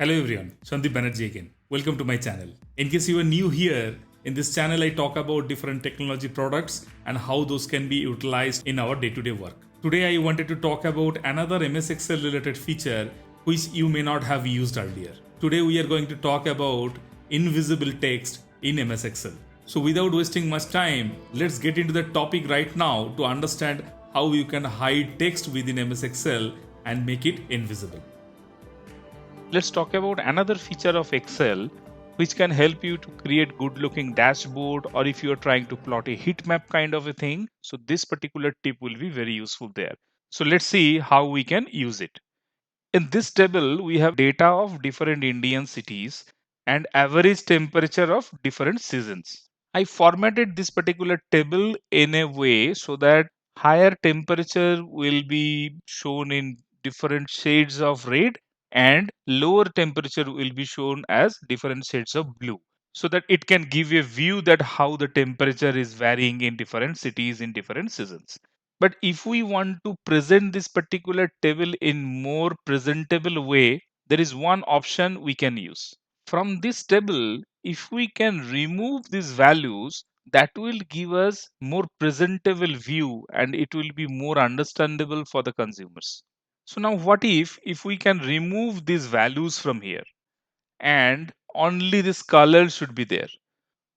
Hello everyone, Shandeep Banerjee again. Welcome to my channel. In case you are new here, in this channel I talk about different technology products and how those can be utilized in our day-to-day work. Today I wanted to talk about another MS Excel related feature which you may not have used earlier. Today we are going to talk about invisible text in MS Excel. So without wasting much time, let's get into the topic right now to understand how you can hide text within MS Excel and make it invisible. Let's talk about another feature of Excel which can help you to create good looking dashboard, or if you are trying to plot a heat map kind of a thing. So this particular tip will be very useful there. So let's see how we can use it. In this table, we have data of different Indian cities and average temperature of different seasons. I formatted this particular table in a way so that higher temperature will be shown in different shades of red and lower temperature will be shown as different shades of blue, so that it can give a view that how the temperature is varying in different cities in different seasons. But if we want to present this particular table in more presentable way, there is one option we can use. From this table, if we can remove these values, that will give us more presentable view and it will be more understandable for the consumers. So now what if we can remove these values from here and only this color should be there?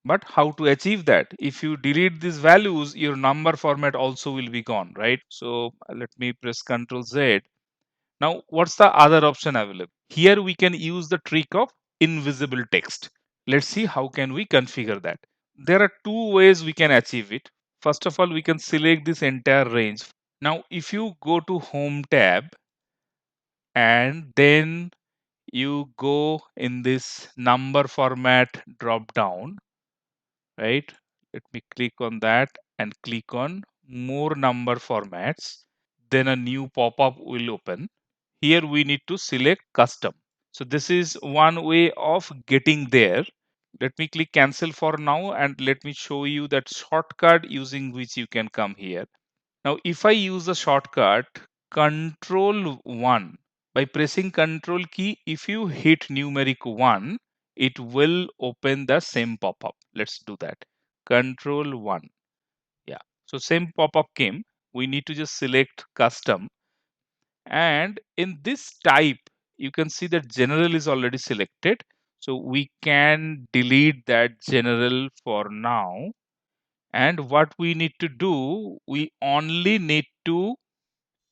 But how to achieve that? If you delete these values, your number format also will be gone, right? So let me press Ctrl Z. Now, what's the other option available? Here we can use the trick of invisible text. Let's see how can we configure that. There are two ways we can achieve it. First of all, we can select this entire range. Now, if you go to Home tab and then you go in this number format drop down, right? Let me click on that and click on more number formats. Then a new pop-up will open. Here we need to select custom. So this is one way of getting there. Let me click cancel for now and let me show you that shortcut using which you can come here. Now if I use the shortcut Control 1, by pressing Control key, if you hit numeric 1, it will open the same pop-up. Let's do that. Control 1. Yeah. So same pop-up came. We need to just select custom. And in this type, you can see that general is already selected. So we can delete that general for now. And what we need to do, we only need to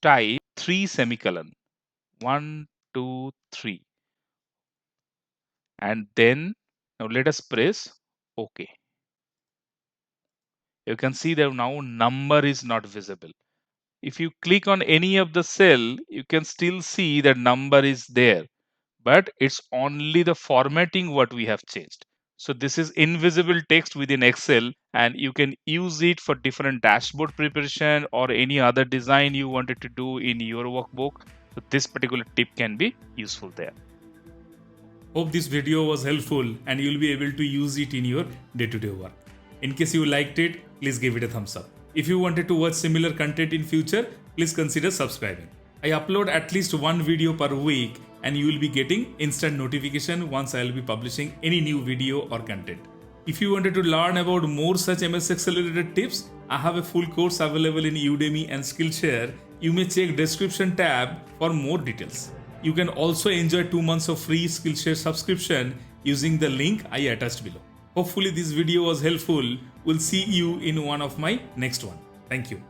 type 3 semicolon. 1, 2, 3. And then now let us press OK. You can see that now number is not visible. If you click on any of the cell, you can still see that number is there, but it's only the formatting what we have changed. So this is invisible text within Excel, and you can use it for different dashboard preparation or any other design you wanted to do in your workbook. So this particular tip can be useful there. Hope this video was helpful and you'll be able to use it in your day-to-day work. In case you liked it, please give it a thumbs up. If you wanted to watch similar content in future, please consider subscribing. I upload at least one video per week and you will be getting instant notification once I will be publishing any new video or content. If you wanted to learn about more such MS Excel related tips, I have a full course available in Udemy and Skillshare. You may check description tab for more details. You can also enjoy 2 months of free Skillshare subscription using the link I attached below. Hopefully this video was helpful. We'll see you in one of my next one. Thank you.